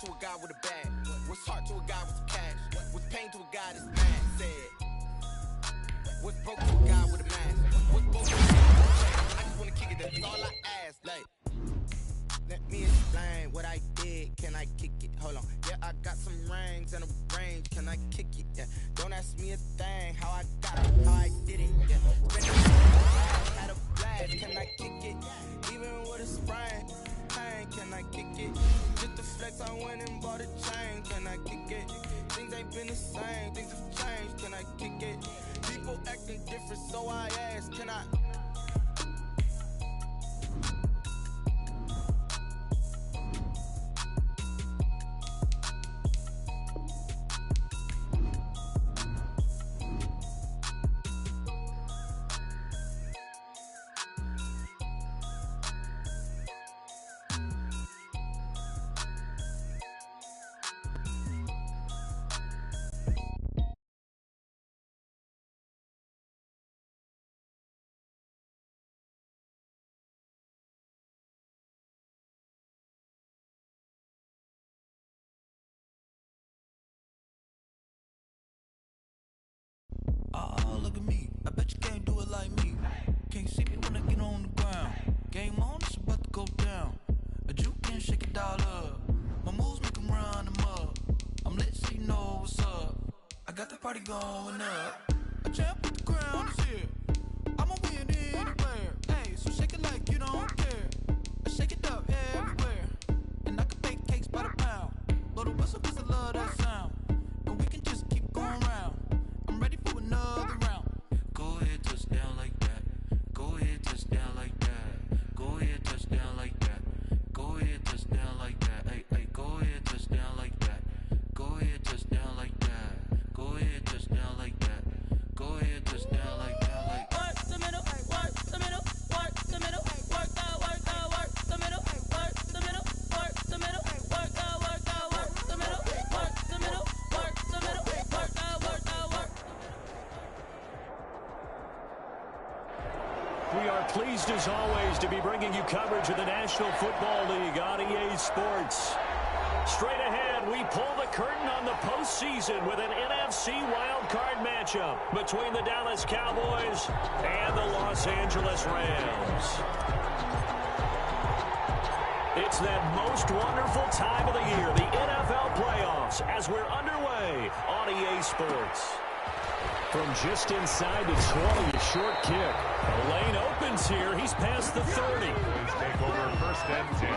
to a guy with a bag? What's heart to a guy with some cash? What's pain to a guy that's mad? Said. What's broke to a guy with a mask? What's broke to a guy with a check? I just wanna kick it, that's all I ask. Like, let me explain what I did. Can I kick it? Hold on. Yeah, I got some rings and a range. Can I kick it? Yeah. Don't ask me a thing. How I got it, how I did it. Yeah. Had a blast. Can I kick it? Even with a sprain. Pain. Can I kick it? Just the flex, I went and bought a chain. Can I kick it? Things ain't been the same. Things have changed. Can I kick it? People acting different, so I ask. Can I? Oh, look at me. I bet you can't do it like me. Can't see me when I get on the ground. Game on, it's about to go down. A juke can shake it all up. My moves make them run them up. I'm lit so you know what's up. I got the party going up. A champ with the crown is here. I'ma win anywhere. Hey, so shake it like you don't care. I shake it up everywhere. And I can bake cakes by the pound. Blow the whistle cause I love that sound. And we can just keep going round. Ready for another round. Go ahead, touch down like that. Go ahead, touch down like that. Go ahead, touch down like that. Go ahead, touch down like that. Hey, hey, go ahead, touch down like that. Go ahead, touch down like that. Go ahead, touch down like that. Go ahead, touch down like that. Like work the middle, work the middle, work the middle, work the middle, work the middle, work the middle, work the middle, work the middle, work the middle, work the middle, work. We are pleased, as always, to be bringing you coverage of the National Football League on EA Sports. Straight ahead, we pull the curtain on the postseason with an NFC wildcard matchup between the Dallas Cowboys and the Los Angeles Rams. It's that most wonderful time of the year, the NFL playoffs, as we're underway on EA Sports. From just inside the 20, a short kick. The lane opens here. He's past the 30. Please take over first and 10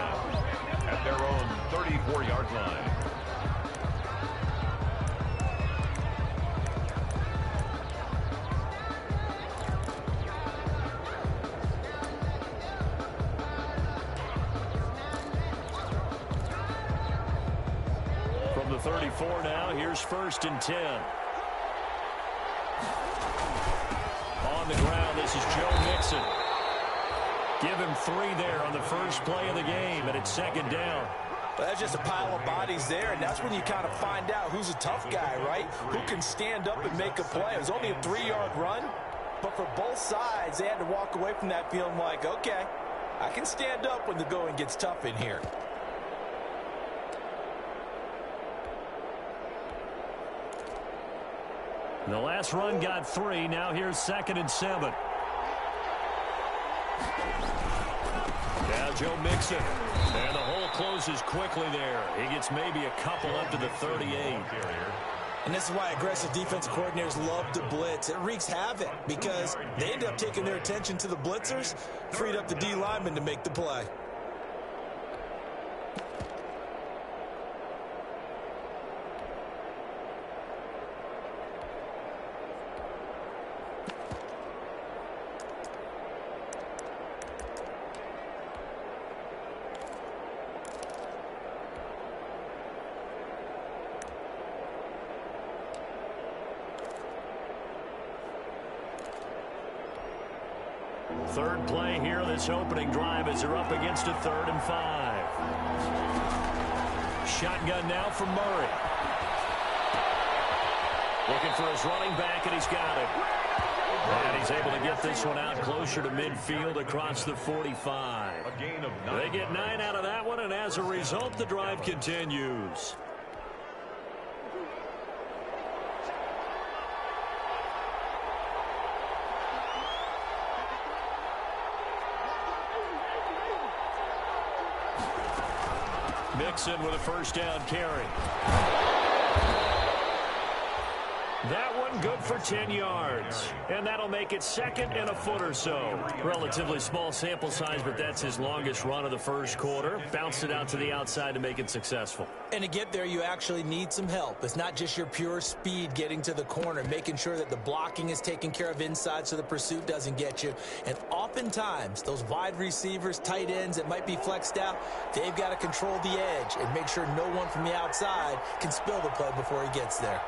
at their own 34-yard line. From the 34 now, here's first and 10. On the ground, this is Joe Mixon. Give him 3 there on the first play of the game, and it's second down. Well, that's just a pile of bodies there, and that's when you kind of find out who's a tough guy, right? Who can stand up and make a play. It was only a 3-yard run, but for both sides, they had to walk away from that feeling like, okay, I can stand up when the going gets tough in here. The last run got 3. Now here's second and 7. Now Joe Mixon. And the hole closes quickly there. He gets maybe a couple up to the 38. And this is why aggressive defensive coordinators love to blitz. It wreaks havoc because they end up taking their attention to the blitzers, freed up the D lineman to make the play. Third play here, this opening drive as they're up against a 3rd and 5. Shotgun now from Murray. Looking for his running back, and he's got it. And he's able to get this one out closer to midfield across the 45. A gain of 9. They get 9 out of that one, and as a result, the drive continues. Mixon with a first down carry. That one good for 10 yards. And that'll make it second and a foot or so. Relatively small sample size, but that's his longest run of the first quarter. Bounced it out to the outside to make it successful. And to get there, you actually need some help. It's not just your pure speed getting to the corner, making sure that the blocking is taken care of inside so the pursuit doesn't get you. And oftentimes, those wide receivers, tight ends that might be flexed out, they've got to control the edge and make sure no one from the outside can spill the play before he gets there.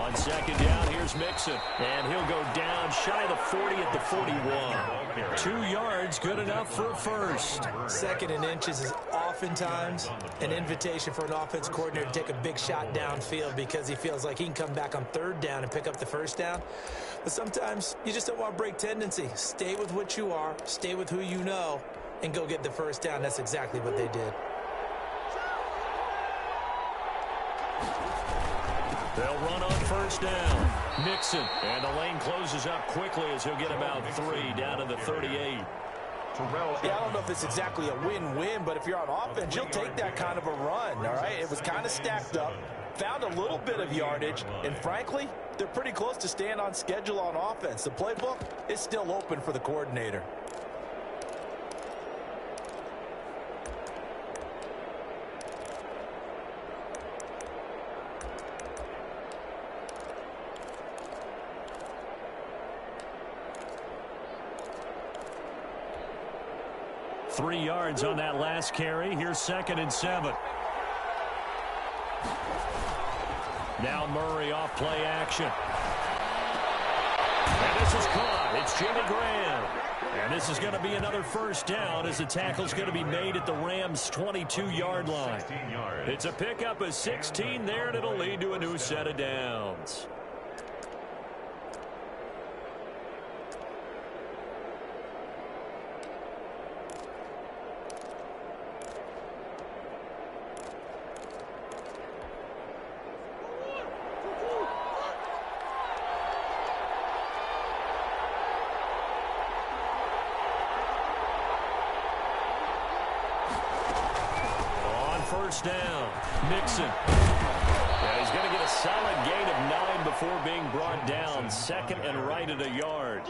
On second down, here's Mixon. And he'll go down shy of the 40 at the 41. 2 yards, good enough for a first. Second and inches is oftentimes an invitation for an offense coordinator to take a big shot downfield because he feels like he can come back on third down and pick up the first down. But sometimes you just don't want to break tendency. Stay with what you are, stay with who you know, and go get the first down. That's exactly what they did. They'll run on first down. Mixon. And the lane closes up quickly as he'll get about 3 down to the 38. Yeah, I don't know if it's exactly a win-win, but if you're on offense, you'll take that kind of a run, all right? It was kind of stacked up, found a little bit of yardage, and frankly, they're pretty close to staying on schedule on offense. The playbook is still open for the coordinator. Three yards on that last carry. Here's second and 7. Now Murray off play action. And this is caught. It's Jimmy Graham. And this is going to be another first down as the tackle's going to be made at the Rams' 22-yard line. It's a pickup of 16 there, and it'll lead to a new set of downs. First down, Mixon. Yeah, he's going to get a solid gain of 9 before being brought down. Second and right at a yard.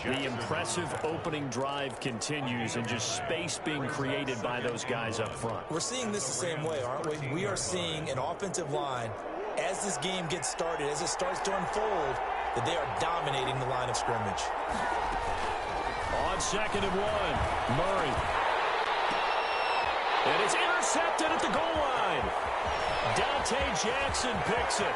The impressive opening drive continues and just space being created by those guys up front. We're seeing this the same way, aren't we? We are seeing an offensive line, as this game gets started, as it starts to unfold, that they are dominating the line of scrimmage. On second and 1, Murray. And it's intercepted at the goal line. Dante Jackson picks it.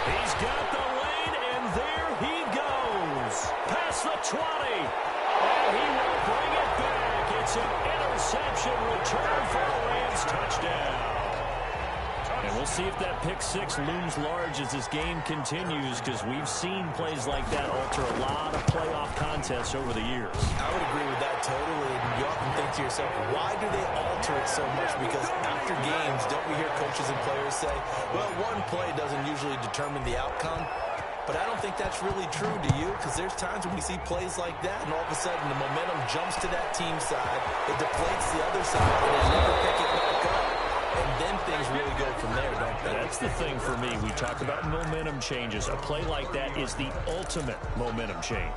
He's got the lane, and there he goes. Past the 20. And he will bring it back. It's an interception return for a Rams touchdown. And we'll see if that pick six looms large as this game continues, because we've seen plays like that alter a lot of playoff contests over the years. I would agree with that totally. And you often think to yourself, why do they alter it so much? Because after games, don't we hear coaches and players say, well, one play doesn't usually determine the outcome. But I don't think that's really true, do you? Because there's times when we see plays like that, and all of a sudden the momentum jumps to that team side, it deflates the other side, and they never pick it back up. And then things really go from there, don't they? That's the thing for me. We talk about momentum changes. A play like that is the ultimate momentum change.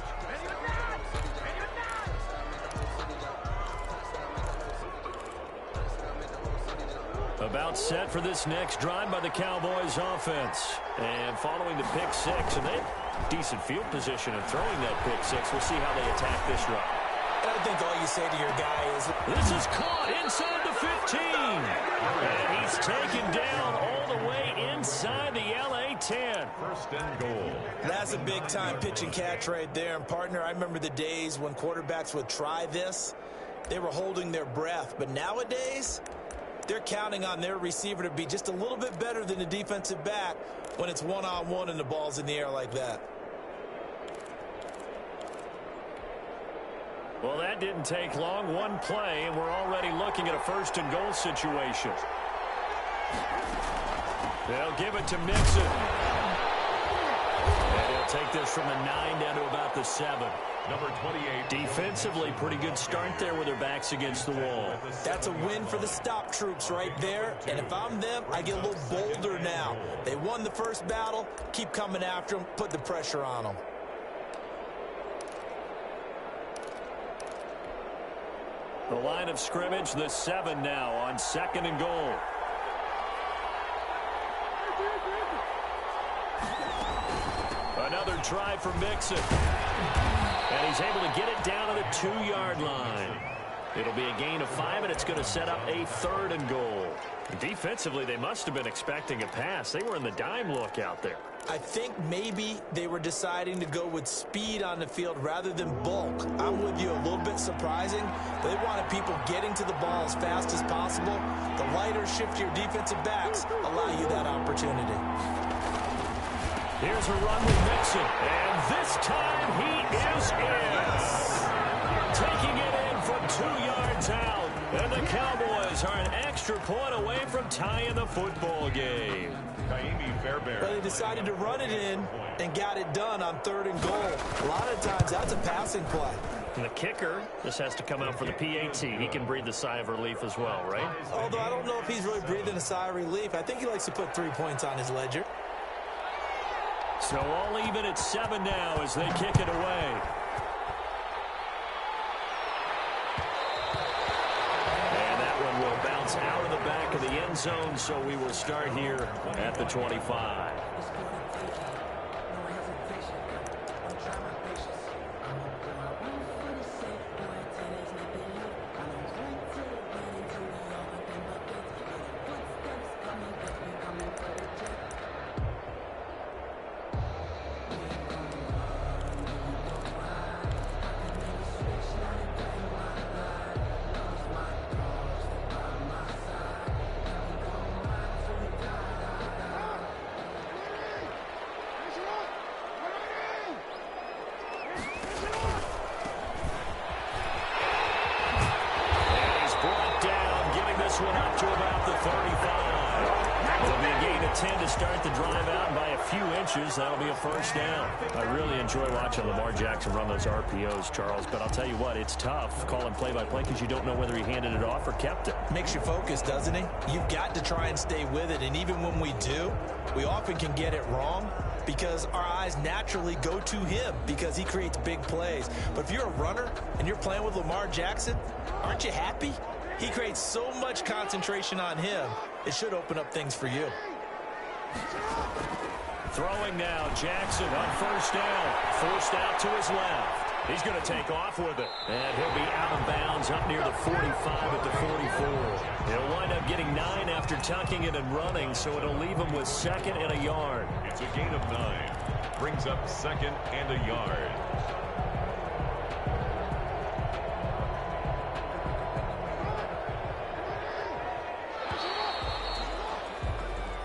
About set for this next drive by the Cowboys offense. And following the pick six, and they have decent field position of throwing that pick six. We'll see how they attack this run. I think all you say to your guy is, this is caught inside the 15. And he's taken down all the way inside the LA 10. First and goal. That's a big-time pitch and catch right there. And, partner, I remember the days when quarterbacks would try this. They were holding their breath. But nowadays, they're counting on their receiver to be just a little bit better than the defensive back when it's one-on-one and the ball's in the air like that. Well, that didn't take long. One play, and we're already looking at a first-and-goal situation. They'll give it to Mixon. And he'll take this from the 9 down to about the 7. Number 28. Defensively, pretty good start there with their backs against the wall. That's a win for the stop troops right there. And if I'm them, I get a little bolder now. They won the first battle. Keep coming after them. Put the pressure on them. The line of scrimmage, the 7 now on 2nd and goal. Another try for Mixon. And he's able to get it down to the 2-yard line. It'll be a gain of 5, and it's going to set up a 3rd and goal. Defensively, they must have been expecting a pass. They were in the dime look out there. I think maybe they were deciding to go with speed on the field rather than bulk. I'm with you, a little bit surprising. They wanted people getting to the ball as fast as possible. The lighter, shiftier defensive backs allow you that opportunity. Here's a run with Mixon, and this time he is in. Taking it in from 2 yards out, and the Cowboys are an extra point away from tying the football game. Well, they decided to run it in and got it done on 3rd and goal. A lot of times, that's a passing play. And the kicker, this has to come out for the PAT. He can breathe the sigh of relief as well, right? Although I don't know if he's really breathing a sigh of relief. I think he likes to put 3 points on his ledger. So all even at 7 now as they kick it away. And that one will bounce out of the back of the end zone, so we will start here at the 25. One up to about the 35. It'll be a gain of 10 to start the drive out, and by a few inches, that'll be a first down. I really enjoy watching Lamar Jackson run those RPOs, Charles, but I'll tell you what, it's tough calling play-by-play because you don't know whether he handed it off or kept it. Makes you focus, doesn't he? You've got to try and stay with it, and even when we do, we often can get it wrong because our eyes naturally go to him because he creates big plays. But if you're a runner and you're playing with Lamar Jackson, aren't you happy? He creates so much concentration on him, it should open up things for you. Throwing now, Jackson on first down. Forced out to his left. He's going to take off with it. And he'll be out of bounds up near the 45 at the 44. He'll wind up getting 9 after tucking it and running, so it'll leave him with 2nd and a yard. It's a gain of 9. Brings up 2nd and a yard.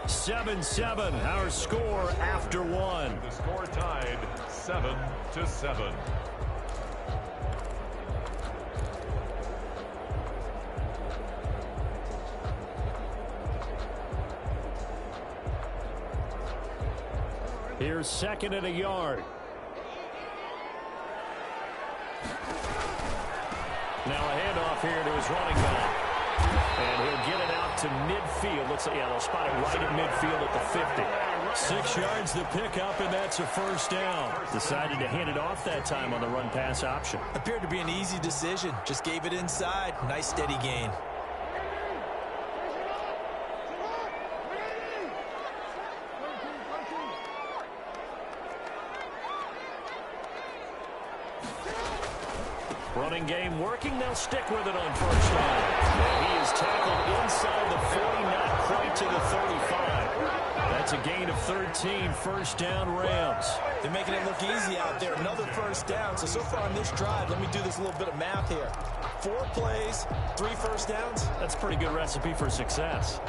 7-7, our score after 1. The score tied 7-7. Here's 2nd and a yard. Now a handoff here to his running back. And he'll get it out to midfield. Looks like, yeah, they'll spot it right at midfield at the 50. 6 yards the pickup, and that's a first down. Decided to hand it off that time on the run-pass option. Appeared to be an easy decision. Just gave it inside. Nice steady gain. Running game working. They'll stick with it on first down. And he is tackled inside the 40, not quite to the 35. That's a gain of 13. First down, Rams. They're making it look easy out there. Another first down. So far on this drive, let me do this little bit of math here. 4 plays, 3 first downs. That's a pretty good recipe for success.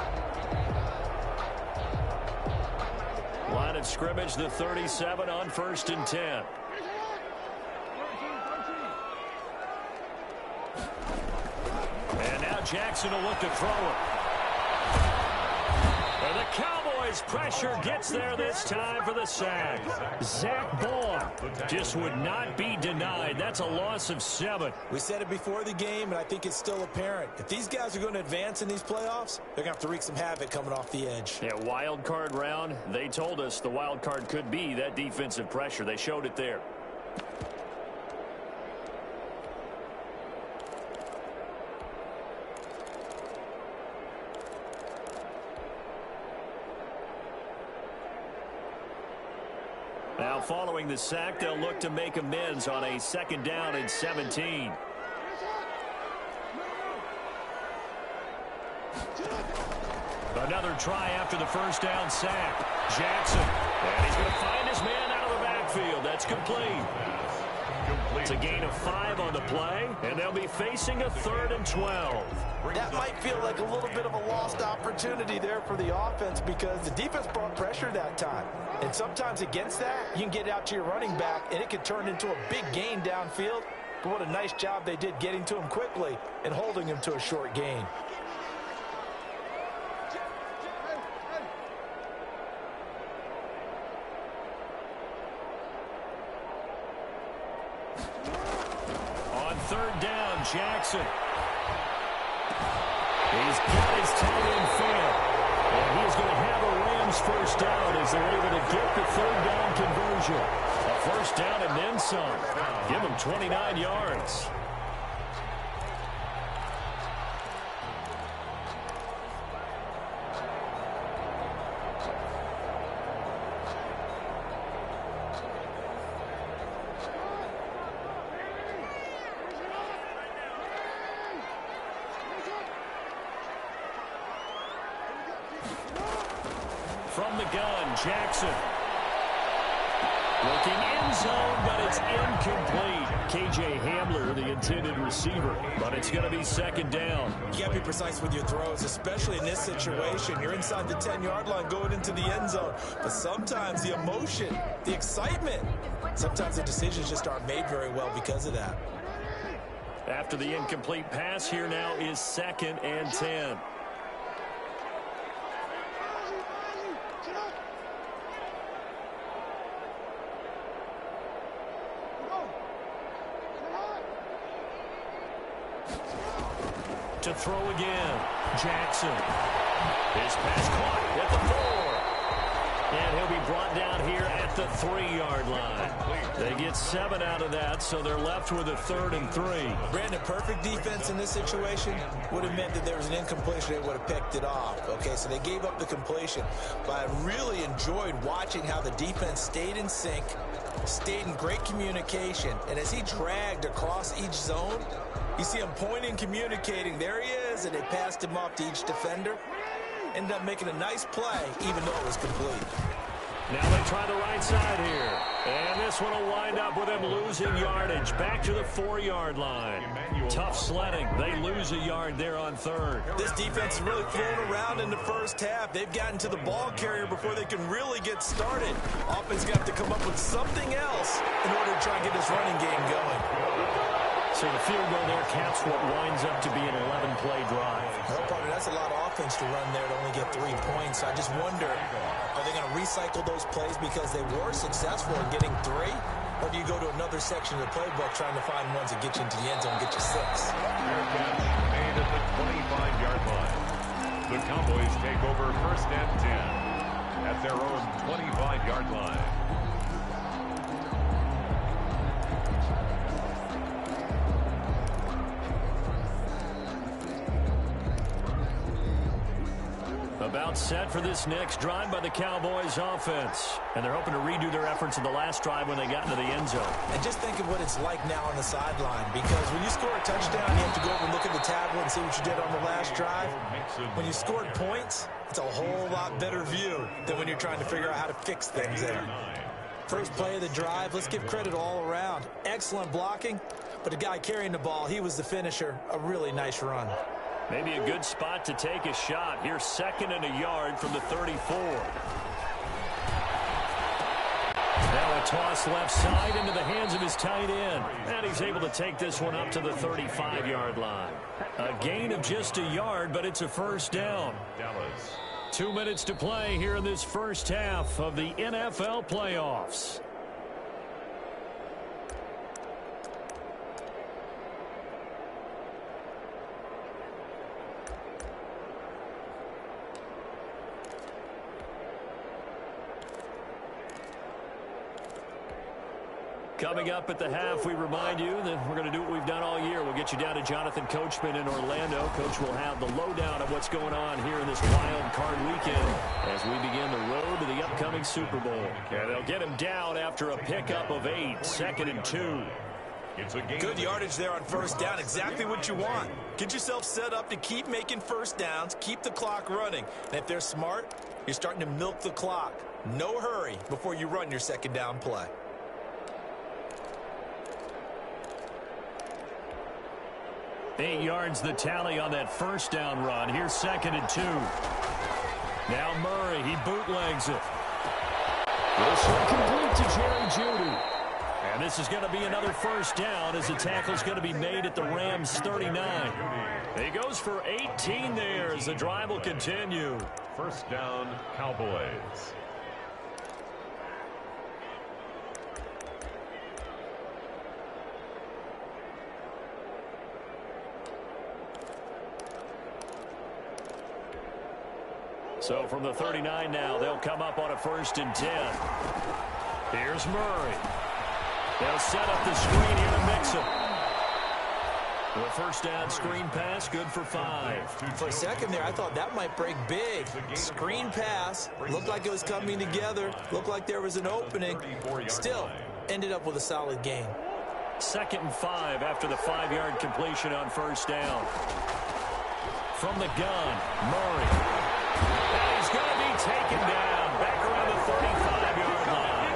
Line of scrimmage, the 37 on 1st and 10. And now Jackson will look to throw it. And the Cowboys pressure gets there this time for the sack. Zach Bourne just would not be denied. That's a loss of 7. We said it before the game, and I think it's still apparent. If these guys are going to advance in these playoffs, they're going to have to wreak some havoc coming off the edge. Yeah, wild card round. They told us the wild card could be that defensive pressure. They showed it there. Now, following the sack, they'll look to make amends on a 2nd down and 17. Another try after the 1st down sack. Jackson. And he's going to find his man out of the backfield. That's complete. It's a gain of 5 on the play, and they'll be facing a 3rd and 12. That might feel like a little bit of a lost opportunity there for the offense because the defense brought pressure that time. And sometimes against that, you can get out to your running back, and it can turn into a big gain downfield. But what a nice job they did getting to him quickly and holding him to a short gain. On 3rd down, Jackson. He's got his tight end fair. And he's going to have a Rams 1st down as they're able to get the 3rd down conversion. A 1st down and then some. Give him 29 yards. From the gun, Jackson. Looking end zone, but it's incomplete. K.J. Hamler, the intended receiver, but it's going to be 2nd down. You got to be precise with your throws, especially in this situation. You're inside the 10-yard line going into the end zone. But sometimes the emotion, the excitement, sometimes the decisions just aren't made very well because of that. After the incomplete pass, here now is 2nd and 10. To throw again, Jackson. His pass caught at the 4. And he'll be brought down here at the 3-yard line. They get 7 out of that, so they're left with a 3rd and 3. Brandon, perfect defense in this situation would have meant that there was an incompletion. They would have picked it off. Okay, so they gave up the completion. But I really enjoyed watching how the defense stayed in sync, stayed in great communication. And as he dragged across each zone, you see him pointing, communicating. There he is, and they passed him off to each defender. Ended up making a nice play, even though it was complete. Now they try the right side here. And this one will wind up with them losing yardage. Back to the 4-yard line. Tough sledding. They lose a yard there on 3rd. This defense is really thrown around in the first half. They've gotten to the ball carrier before they can really get started. Offense got to come up with something else in order to try and get this running game going. So the field goal there caps what winds up to be an 11-play drive. No problem. That's a lot of offense to run there to only get 3 points. I just wonder, are they going to recycle those plays because they were successful in getting 3? Or do you go to another section of the playbook trying to find ones that get you into the end zone and get you 6? Made at the 25-yard line. The Cowboys take over 1st and 10 at their own 25-yard line. About set for this next drive by the Cowboys offense. And they're hoping to redo their efforts in the last drive when they got into the end zone. And just think of what it's like now on the sideline, because when you score a touchdown, you have to go over and look at the tablet and see what you did on the last drive. When you scored points, it's a whole lot better view than when you're trying to figure out how to fix things there. First play of the drive, let's give credit all around. Excellent blocking, but the guy carrying the ball, he was the finisher. A really nice run. Maybe a good spot to take a shot. Here's 2nd and a yard from the 34. Now a toss left side into the hands of his tight end. And he's able to take this one up to the 35-yard line. A gain of just a yard, but it's a first down. Dallas. 2 minutes to play here in this first half of the NFL playoffs. Coming up at the half, we remind you that we're going to do what we've done all year. We'll get you down to Jonathan Coachman in Orlando. Coach will have the lowdown of what's going on here in this wild card weekend as we begin the road to the upcoming Super Bowl. And they'll get him down after a pickup of 8, 2nd and 2. It's a game. Good yardage there on first down. Exactly what you want. Get yourself set up to keep making first downs, keep the clock running. And if they're smart, you're starting to milk the clock. No hurry before you run your second down play. Eight yards the tally on that first down run. Here's 2nd and 2. Now Murray, he bootlegs it. This one complete to Jerry Jeudy. And this is going to be another first down as the tackle's going to be made at the Rams' 39. He goes for 18 there as the drive will continue. First down, Cowboys. So from the 39 now, they'll come up on a 1st and 10. Here's Murray. They'll set up the screen here to mix it. The first down screen pass, good for 5. For a second there, I thought that might break big. Screen pass, looked like it was coming together, looked like there was an opening. Still, ended up with a solid gain. 2nd and 5 after the 5-yard completion on first down. From the gun, Murray. And he's going to be taken down back around the 35-yard line.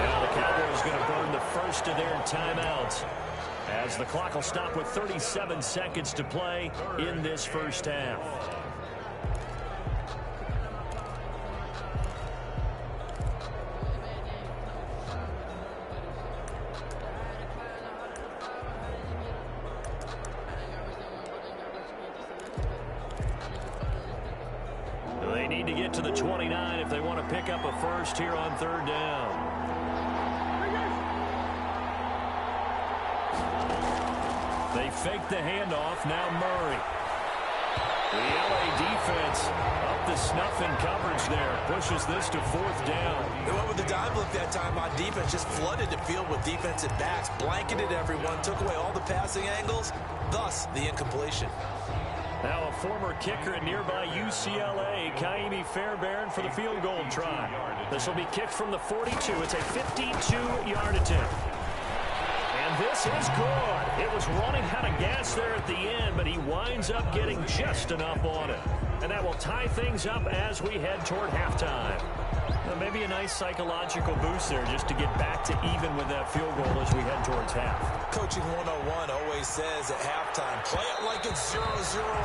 Now the Cowboys going to burn the first of their timeouts as the clock will stop with 37 seconds to play in this first half. They need to get to the 29 if they want to pick up a first here on 3rd down. They fake the handoff. Now Murray. The LA defense up the snuff in coverage there. Pushes this to 4th down. They went with the dime look that time on defense. Just flooded the field with defensive backs. Blanketed everyone. Took away all the passing angles. Thus, the incompletion. Now a former kicker at nearby UCLA, Kaimi Fairbairn, for the field goal try. This will be kicked from the 42. It's a 52-yard attempt. And this is good. It was running out of gas there at the end, but he winds up getting just enough on it. And that will tie things up as we head toward halftime. Now, maybe a nice psychological boost there just to get back to even with that field goal as we head towards half. Coaching 101 always says at halftime, play it like it's 0-0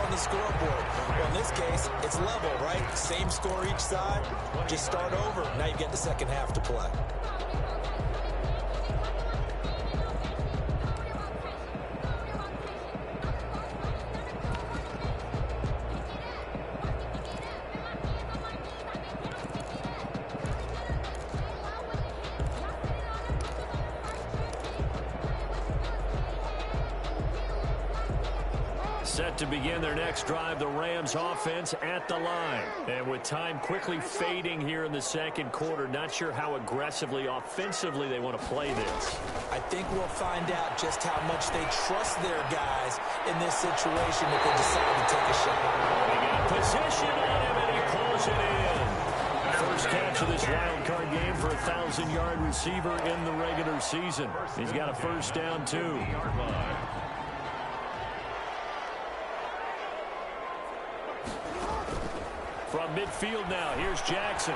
on the scoreboard. Well, in this case, it's level, right? Same score each side. Just start over. Now you get the second half to play. Set to begin their next drive, the Rams offense at the line. And with time quickly fading here in the second quarter, not sure how aggressively, offensively they want to play this. I think we'll find out just how much they trust their guys in this situation if they decide to take a shot. They got position on him, and he pulls it in. First catch of this wild card game for a 1,000-yard receiver in the regular season. He's got a first down, too. From midfield now, here's Jackson.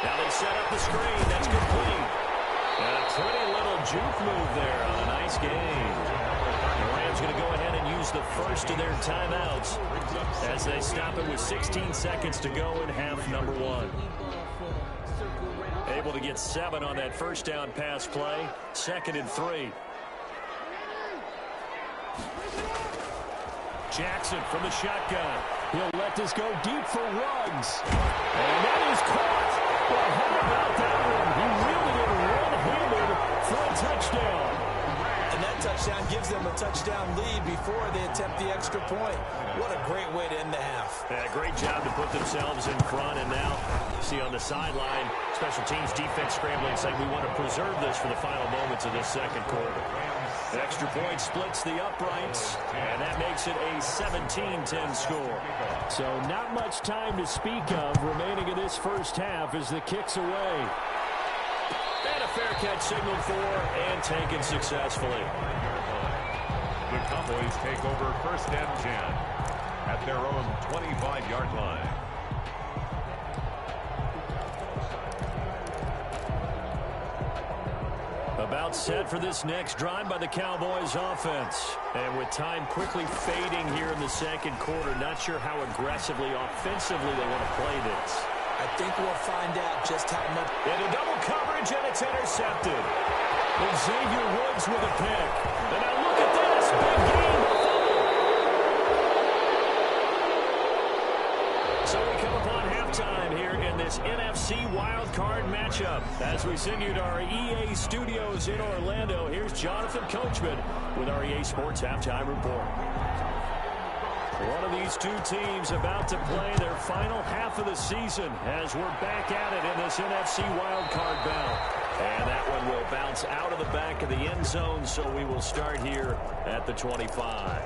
Now they set up the screen. That's complete. And a pretty little juke move there on a nice game. Cowboys going to go ahead and use the first of their timeouts as they stop it with 16 seconds to go in half number 1. Able to get 7 on that first down pass play. 2nd and 3. Jackson from the shotgun. He'll let this go deep for Ruggs. And that is caught. Well, how about that one? He reeled it one-handed for a touchdown. And that touchdown gives them a touchdown lead before they attempt the extra point. What a great way to end the half. Yeah, great job to put themselves in front. And now, see on the sideline, special teams defense scrambling, saying we want to preserve this for the final moments of this second quarter. The extra point splits the uprights, and that makes it a 17-10 score. So not much time to speak of remaining in this first half as the kick's away. And a fair catch signaled for and taken successfully. The Cowboys take over 1st and 10 at their own 25-yard line. About set for this next drive by the Cowboys offense. And with time quickly fading here in the second quarter, not sure how aggressively, offensively they want to play this. I think we'll find out just how much. Into double coverage, and it's intercepted. And Xavier Woods with a pick. And now look at this. Big game. So we come upon halftime here in this NFC wildcard matchup. As we send you to our EA studios in Orlando, here's Jonathan Coachman with our EA Sports Halftime Report. One of these two teams about to play their final half of the season as we're back at it in this NFC wildcard bout. And that one will bounce out of the back of the end zone, so we will start here at the 25.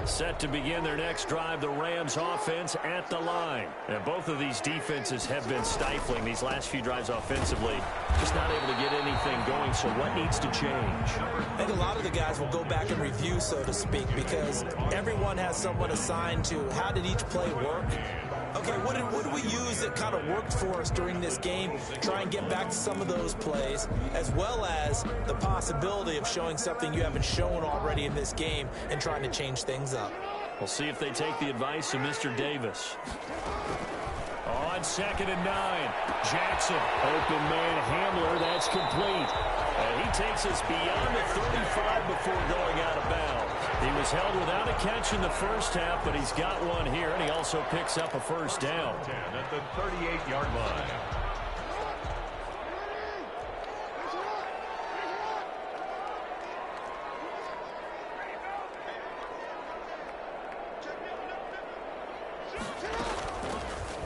Set to begin their next drive, the Rams offense at the line. And both of these defenses have been stifling these last few drives offensively. Just not able to get anything going, so what needs to change? I think a lot of the guys will go back and review, so to speak, because everyone has someone assigned to how did each play work. Okay, what did we use that kind of worked for us during this game? Try and get back to some of those plays, as well as the possibility of showing something you haven't shown already in this game and trying to change things up. We'll see if they take the advice of Mr. Davis. On 2nd and 9, Jackson. Open man Hamler, that's complete. And he takes us beyond the 35 before going out of bounds. He was held without a catch in the first half, but he's got one here, and he also picks up a first down. 10 at the 38-yard line.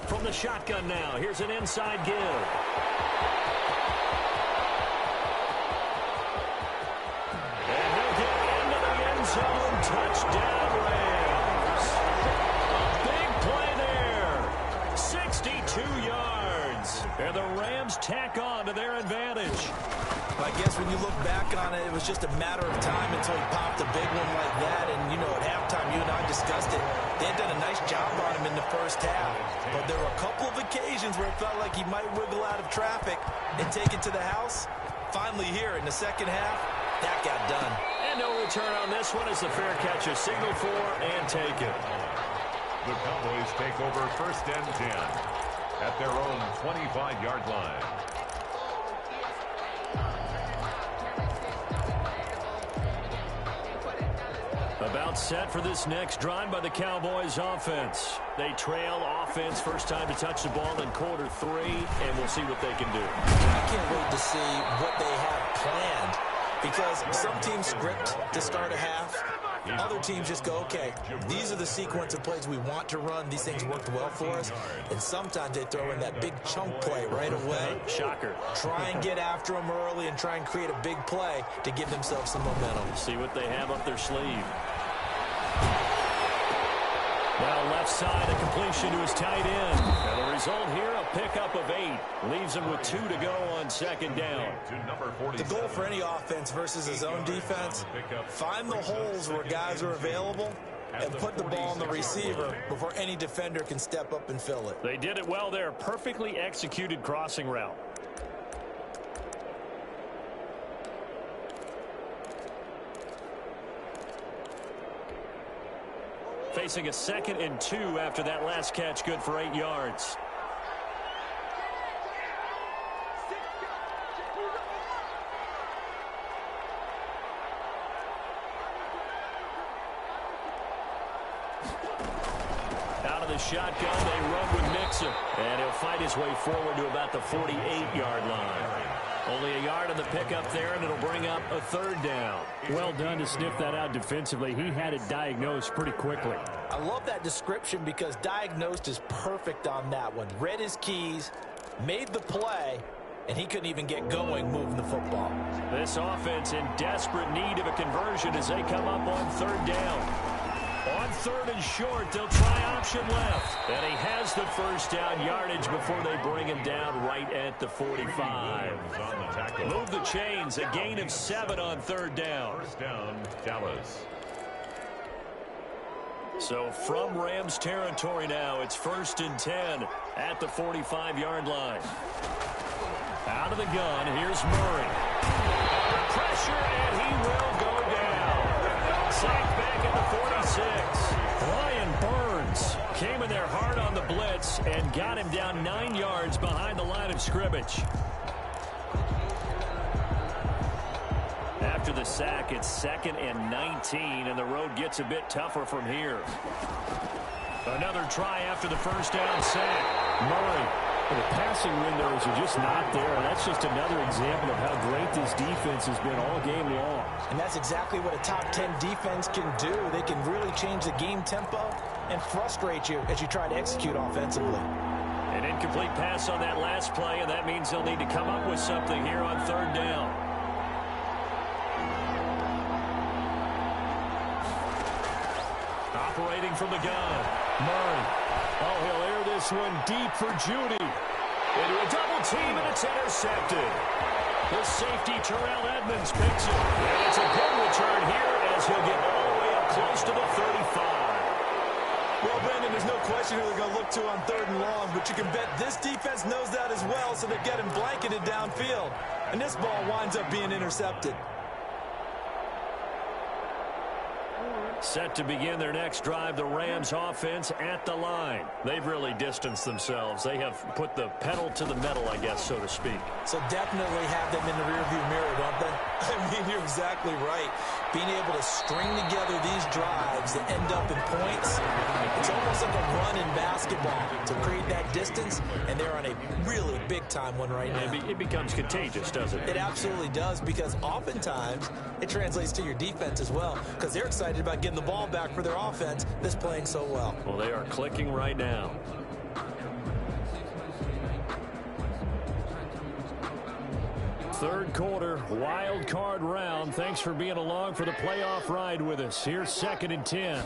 From the shotgun now, here's an inside give. Zone touchdown Rams. A big play there. 62 yards. And the Rams tack on to their advantage. I guess when you look back on it, it was just a matter of time until he popped a big one like that. And, you know, at halftime, you and I discussed it. They had done a nice job on him in the first half. But there were a couple of occasions where it felt like he might wiggle out of traffic and take it to the house. Finally here in the second half, that got done. And no return on this one as the fair catch is signaled for and taken. The Cowboys take over 1st and 10 at their own 25-yard line. About set for this next drive by the Cowboys offense. They trail offense, first time to touch the ball in quarter 3, and we'll see what they can do. I can't wait to see what they have planned, because some teams script to start a half. Other teams just go, okay, these are the sequence of plays we want to run. These things worked well for us. And sometimes they throw in that big chunk play right away. Shocker. Try and get after them early and try and create a big play to give themselves some momentum. See what they have up their sleeve. Well, left side, a completion to his tight end. And the result here, a pickup of 8. Leaves him with 2 to go on second down. The goal for any offense versus his own defense, find the holes where guys are available and put the ball on the receiver before any defender can step up and fill it. They did it well there. Perfectly executed crossing route. Facing a 2nd and 2 after that last catch, good for 8 yards. Out of the shotgun, they run with Mixon. And he'll fight his way forward to about the 48-yard line. Only a yard on the pickup there, and it'll bring up a 3rd down. Well done to sniff that out defensively. He had it diagnosed pretty quickly. I love that description because diagnosed is perfect on that one. Read his keys, made the play, and he couldn't even get going moving the football. This offense in desperate need of a conversion as they come up on 3rd down. On 3rd and short, they'll try option left. And he has the 1st down yardage before they bring him down right at the 45. Move the chains, a gain of 7 on 3rd down. 1st down, Dallas. So from Rams territory now, it's 1st and 10 at the 45-yard line. Out of the gun, here's Murray. Under pressure, and he will go down. Sacked back at the 46. Ryan Burns came in there hard on the blitz and got him down 9 yards behind the line of scrimmage. After the sack, it's 2nd and 19, and the road gets a bit tougher from here. Another try after the 1st down sack. Murray. The passing windows are just not there. That's just another example of how great this defense has been all game long. And that's exactly what a top 10 defense can do. They can really change the game tempo and frustrate you as you try to execute offensively. An incomplete pass on that last play, and that means they'll need to come up with something here on 3rd down. Operating from the gun, Murray. Oh, he'll air this one deep for Judy. Into a double team, and it's intercepted. The safety, Terrell Edmonds, picks it. And it's a good return here as he'll get all the way up close to the 35. Well, Brandon, there's no question who they're going to look to on 3rd and long, but you can bet this defense knows that as well, so they're getting blanketed downfield. And this ball winds up being intercepted. Set to begin their next drive, the Rams offense at the line. They've really distanced themselves. They have put the pedal to the metal, I guess, so to speak. So definitely have them in the rearview mirror, don't they? I mean, you're exactly right. Being able to string together these drives that end up in points, it's almost like a run in basketball to create that distance, and they're on a really big-time one right now. It becomes contagious, doesn't it? It absolutely does, because oftentimes it translates to your defense as well, because they're excited about getting the ball back for their offense that's playing so well. Well, they are clicking right now. Third quarter, wild card round. Thanks for being along for the playoff ride with us. Here's 2nd and 10.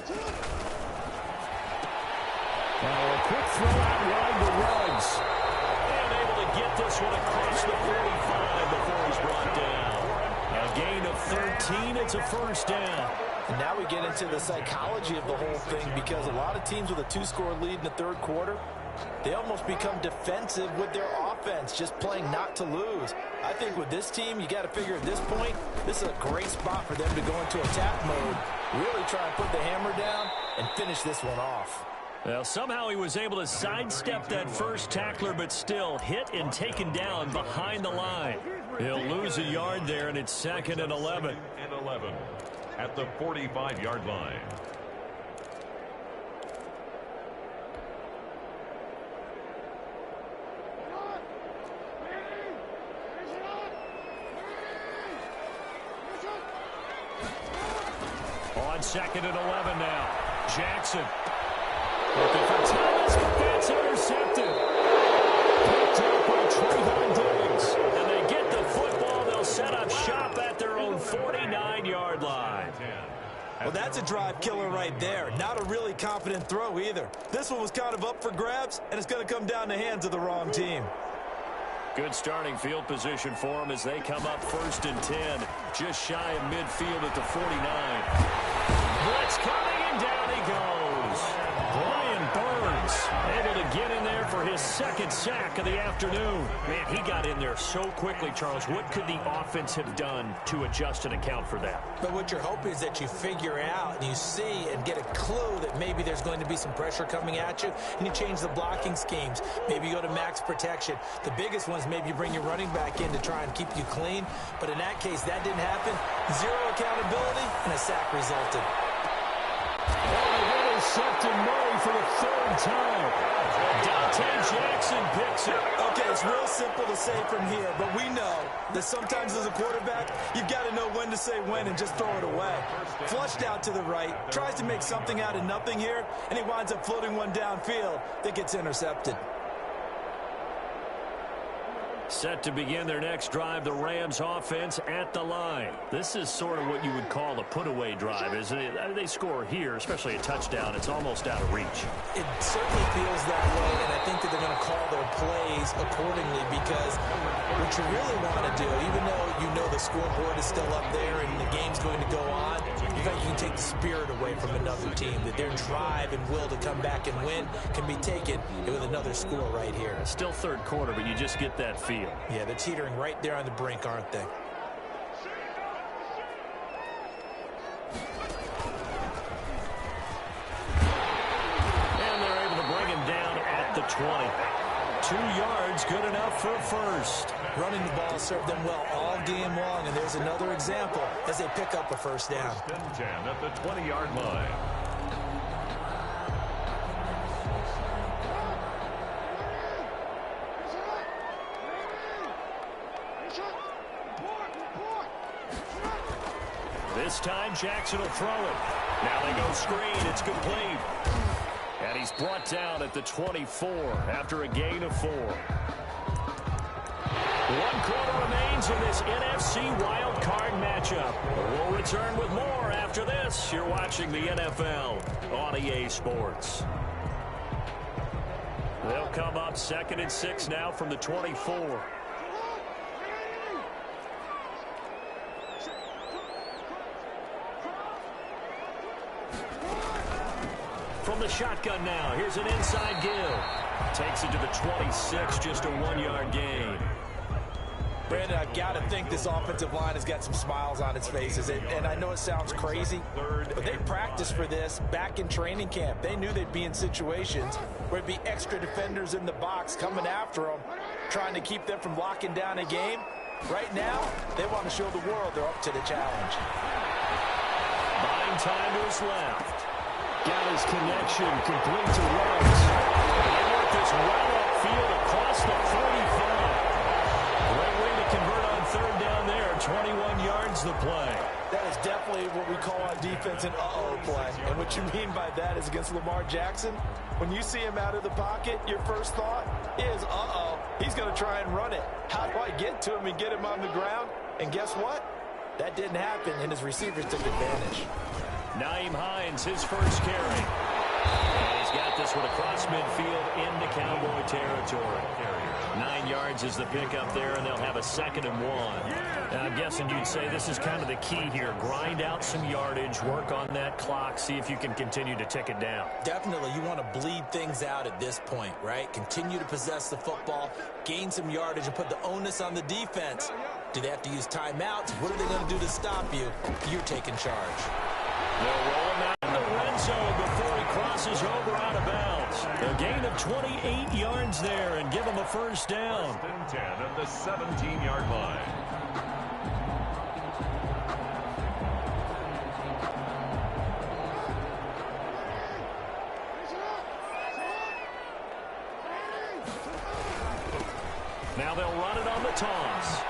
Now a quick throw out wide to Ruggs. And able to get this one across the 45 before he's brought down. A gain of 13. It's a 1st down. And now we get into the psychology of the whole thing, because a lot of teams with a 2-score lead in the 3rd quarter, they almost become defensive with their offense, just playing not to lose. I think with this team, you got to figure at this point, this is a great spot for them to go into attack mode, really try and put the hammer down and finish this one off. Well, somehow he was able to sidestep that first tackler, but still hit and taken down behind the line. He'll lose a yard there, and it's 2nd and 11. 2nd and 11 at the 45-yard line. On 2nd and 11 now. Jackson. Looking for Thomas, but that's intercepted. Picked up by Trayvon Diggs. And they get the football. They'll set up shop at their own 49-yard line. Well, that's a drive killer right there. Not a really confident throw either. This one was kind of up for grabs, and it's going to come down the hands of the wrong team. Good starting field position for them as they come up 1st and 10. Just shy of midfield at the 49. Blitz coming, and down he goes. Brian Burns able to get in there for his 2nd sack of the afternoon. Man, he got in there so quickly, Charles. What could the offense have done to adjust and account for that? But what you're hoping is that you figure out and you see and get a clue that maybe there's going to be some pressure coming at you, and you change the blocking schemes. Maybe you go to max protection. The biggest one is maybe you bring your running back in to try and keep you clean. But in that case, that didn't happen. 0 accountability, and a sack resulted. Intercepted Murray for the 3rd time. Dante Jackson picks it. Okay, it's real simple to say from here, but we know that sometimes as a quarterback, you've got to know when to say when and just throw it away. Flushed out to the right, tries to make something out of nothing here, and he winds up floating one downfield that gets intercepted. Set to begin their next drive, the Rams offense at the line. This is sort of what you would call a put-away drive, isn't it? They score here, especially a touchdown. It's almost out of reach. It certainly feels that way, and I think that they're going to call their plays accordingly because what you really want to do, even though you know the scoreboard is still up there and the game's going to go on, in fact, you can take the spirit away from another team, that their drive and will to come back and win can be taken with another score right here. Still 3rd quarter, but you just get that feel. Yeah, they're teetering right there on the brink, aren't they? And they're able to bring him down at the 20. 2 yards, good enough for a first. Running the ball served them well all game long, and there's another example as they pick up a first down. 10 at the 20-yard line. This time, Jackson will throw it. Now they go screen. It's complete. And he's brought down at the 24 after a gain of 4. 1 quarter remains in this NFC wild card matchup. We'll return with more after this. You're watching the NFL on EA Sports. They'll come up 2nd and 6 now from the 24. From the shotgun now, here's an inside give. Takes it to the 26, just a 1-yard gain. Brandon, I've got to think this offensive line has got some smiles on its faces. And I know it sounds crazy, but they practiced for this back in training camp. They knew they'd be in situations where it'd be extra defenders in the box coming after them, trying to keep them from locking down a game. Right now, they want to show the world they're up to the challenge. Buying time to his left. Got his connection, complete to Rhodes. They work this right upfield across the 45. Great way to convert on 3rd down there. 21 yards the play. That is definitely what we call on defense an uh-oh play. And what you mean by that is against Lamar Jackson, when you see him out of the pocket, your first thought is, uh-oh, he's going to try and run it. How do I get to him and get him on the ground? And guess what? That didn't happen, and his receivers took advantage. Naeem Hines, his first carry. And he's got this one across midfield into Cowboy territory. 9 yards is the pickup there, and they'll have a 2nd and 1. And I'm guessing you'd say this is kind of the key here. Grind out some yardage, work on that clock, see if you can continue to tick it down. Definitely, you want to bleed things out at this point, right? Continue to possess the football, gain some yardage, and put the onus on the defense. Do they have to use timeouts? What are they going to do to stop you? You're taking charge. They'll roll him out in the red zone before he crosses over out of bounds. A gain of 28 yards there and give him a first down. 1st and 10 at the 17-yard line. Now they'll run it on the toss.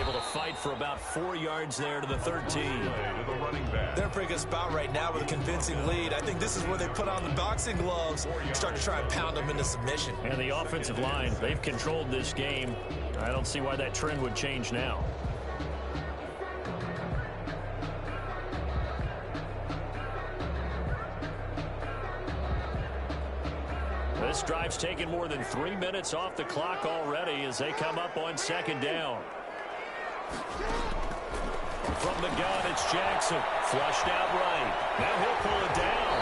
Able to fight for about 4 yards there to the 13. They're in a pretty good spot right now with a convincing lead. I think this is where they put on the boxing gloves and start to try and pound them into submission. And the offensive line, they've controlled this game. I don't see why that trend would change now. This drive's taken more than 3 minutes off the clock already as they come up on second down. From the gun, it's Jackson. Flushed out right. Now he'll pull it down.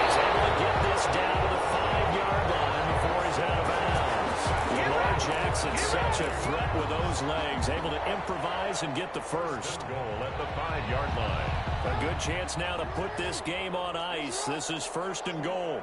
He's able to get this down to the 5-yard line before he's out of bounds. Lamar Jackson, such a threat with those legs. Able to improvise and get the first. Goal at the 5-yard line. A good chance now to put this game on ice. This is first and goal.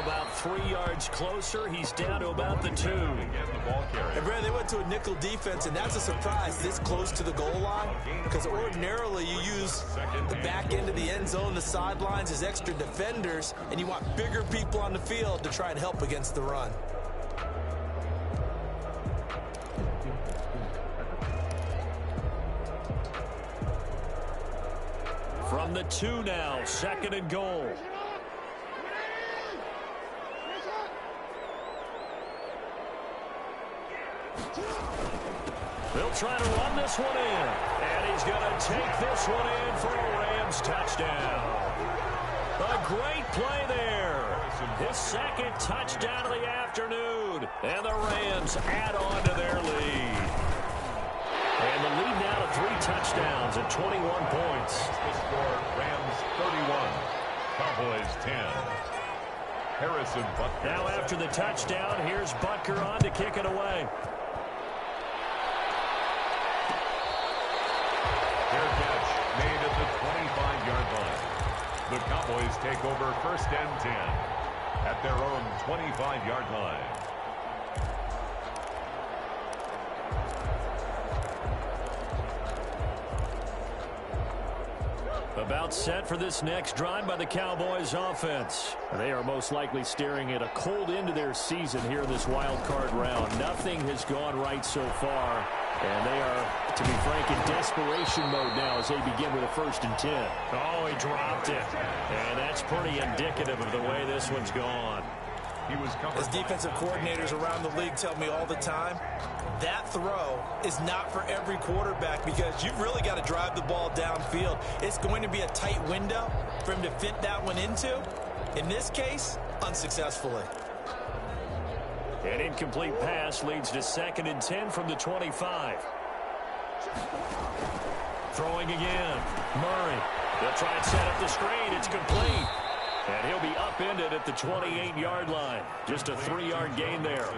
About 3 yards closer. He's down to about the 2. And Brad, they went to a nickel defense, and that's a surprise this close to the goal line, because ordinarily you use the back end of the end zone, the sidelines as extra defenders, and you want bigger people on the field to try and help against the run. From the 2 now, second and goal. They'll try to run this one in. And he's going to take this one in for a Rams touchdown. A great play there. His second touchdown of the afternoon. And the Rams add on to their lead. And the lead now to 3 touchdowns and 21 points. The score, Rams 31, Cowboys 10. Harrison Butker. Now after the touchdown, here's Butker on to kick it away. Fair catch made at the 25-yard line. The Cowboys take over first and 10 at their own 25-yard line. About set for this next drive by the Cowboys offense. They are most likely staring at a cold end to their season here in this wild card round. Nothing has gone right so far, and they are, to be frank, in desperation mode now as they begin with a 1st and 10. Oh, he dropped it. And that's pretty indicative of the way this one's gone. He was As defensive coordinators around the league tell me all the time, that throw is not for every quarterback because you've really got to drive the ball downfield. It's going to be a tight window for him to fit that one into. In this case, unsuccessfully. An incomplete pass leads to 2nd and 10 from the 25. Throwing again. Murray. They'll try and set up the screen. It's complete. And he'll be upended at the 28-yard line. Just a 3-yard gain there.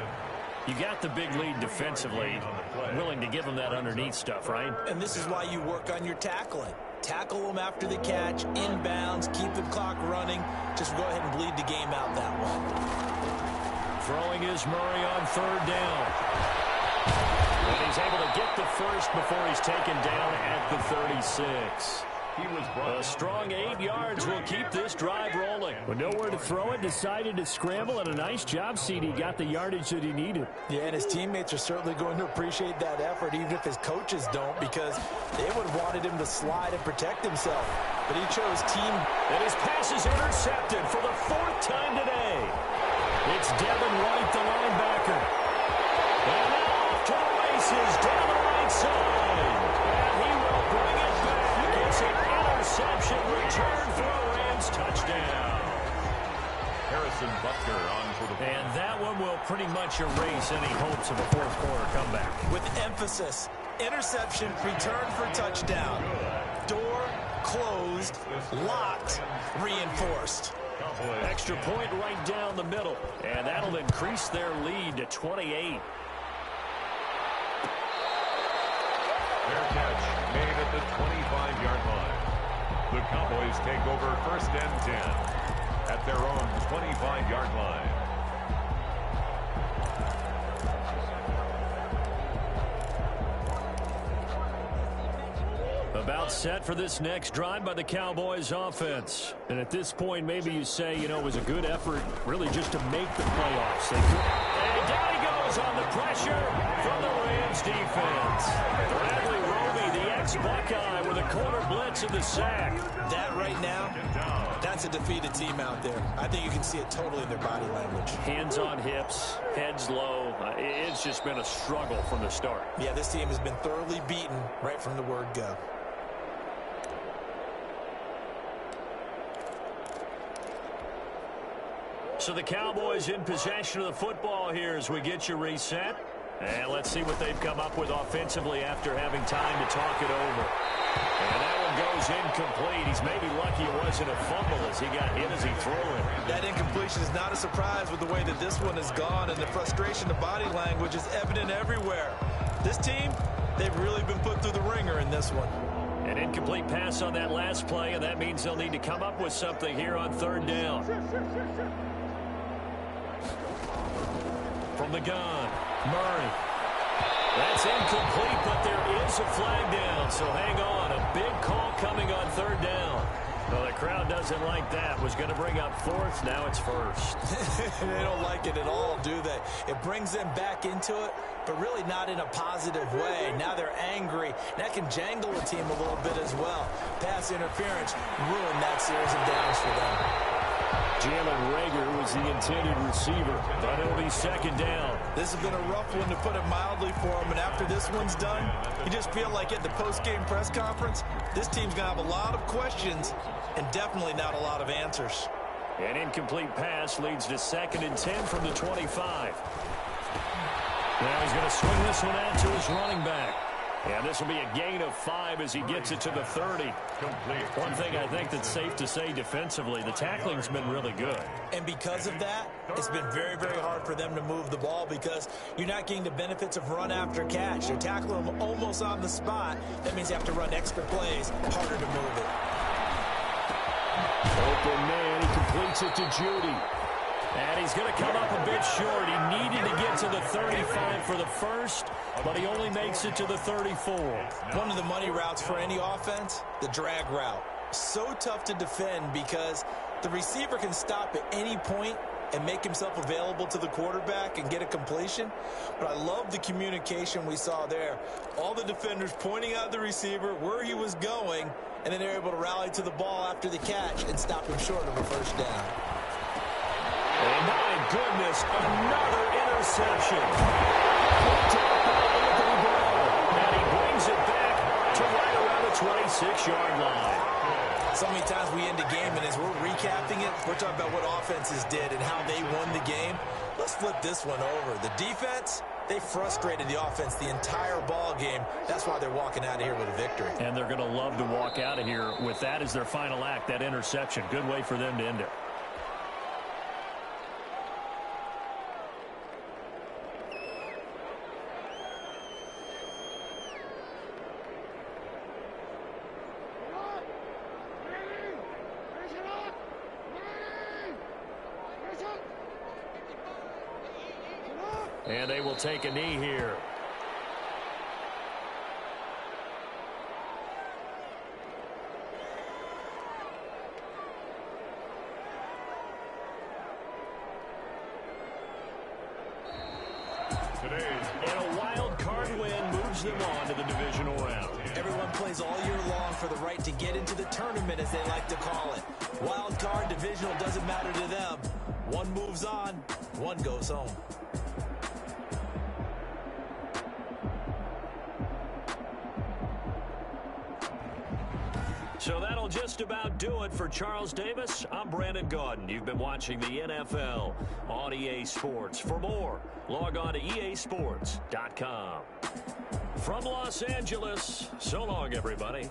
You got the big lead defensively. Willing to give him that underneath stuff, right? And this is why you work on your tackling. Tackle them after the catch, inbounds, keep the clock running. Just go ahead and bleed the game out that way. Throwing is Murray on 3rd down. And he's able to get the first before he's taken down at the 36. A strong 8 yards will keep this drive rolling. With nowhere to throw it, decided to scramble, and a nice job, CD. Got the yardage that he needed. Yeah, and his teammates are certainly going to appreciate that effort, even if his coaches don't, because they would have wanted him to slide and protect himself. But he chose team. And his pass is intercepted for the 4th time today. It's Devin White, the linebacker. And now off to the races down the right side. And he will bring it back. It's an interception return for a Rams touchdown. Harrison Butker on for the... And that one will pretty much erase any hopes of a 4th quarter comeback. With emphasis, interception, return for touchdown. Door closed, locked, reinforced. Extra point right down the middle. And that'll increase their lead to 28. Fair catch made at the 25-yard line. The Cowboys take over first and 10 at their own 25-yard line. About set for this next drive by the Cowboys offense. And at this point, maybe you say, you know, it was a good effort really just to make the playoffs. And down he goes on the pressure from the Rams defense. Bradley Roby, the ex-Buckeye, with a corner blitz and the sack. That right now, that's a defeated team out there. I think you can see it totally in their body language. Hands on hips, heads low. It's just been a struggle from the start. Yeah, this team has been thoroughly beaten right from the word go. So the Cowboys in possession of the football here as we get you reset. And let's see what they've come up with offensively after having time to talk it over. And that one goes incomplete. He's maybe lucky it wasn't a fumble as he got hit as he threw it. That incompletion is not a surprise with the way that this one has gone, and the frustration of body language is evident everywhere. This team, they've really been put through the ringer in this one. An incomplete pass on that last play, and that means they'll need to come up with something here on third down. From the gun, Murray. That's incomplete, but there is a flag down, so hang on. A big call coming on third down. Well, the crowd doesn't like that. Was going to bring up fourth. Now it's first. They don't like it at all, do they? It brings them back into it, but really not in a positive way. Now they're angry. That can jangle a team a little bit as well. Pass interference ruined that series of downs for them. Jalen Reagor was the intended receiver, but it'll be second down. This has been a rough one, to put it mildly, for him, and after this one's done, you just feel like at the post-game press conference, this team's going to have a lot of questions and definitely not a lot of answers. An incomplete pass leads to 2nd and 10 from the 25. Now he's going to swing this one out to his running back. And this will be a gain of 5 as he gets it to the 30. One thing I think that's safe to say defensively, the tackling's been really good. And because of that, it's been very, very hard for them to move the ball because you're not getting the benefits of run after catch. They're tackling them almost on the spot. That means you have to run extra plays, harder to move it. Open man, he completes it to Judy. And he's going to come up a bit short. He needed to get to the 35 for the first, but he only makes it to the 34. One of the money routes for any offense, the drag route. So tough to defend because the receiver can stop at any point and make himself available to the quarterback and get a completion. But I love the communication we saw there. All the defenders pointing out the receiver, where he was going, and then they're able to rally to the ball after the catch and stop him short of a first down. And my goodness, another interception. And he brings it back to right around the 26-yard line. So many times we end a game, and as we're recapping it, we're talking about what offenses did and how they won the game. Let's flip this one over. The defense, they frustrated the offense the entire ball game. That's why they're walking out of here with a victory. And they're going to love to walk out of here with that as their final act, that interception. Good way for them to end it. And they will take a knee here. Today's And a wild card win moves them on to the divisional round. Everyone plays all year long for the right to get into the tournament, as they like to call it. Wild card, divisional, doesn't matter to them. One moves on, one goes home. So that'll just about do it for Charles Davis. I'm Brandon Gaudin. You've been watching the NFL on EA Sports. For more, log on to easports.com. From Los Angeles, so long, everybody.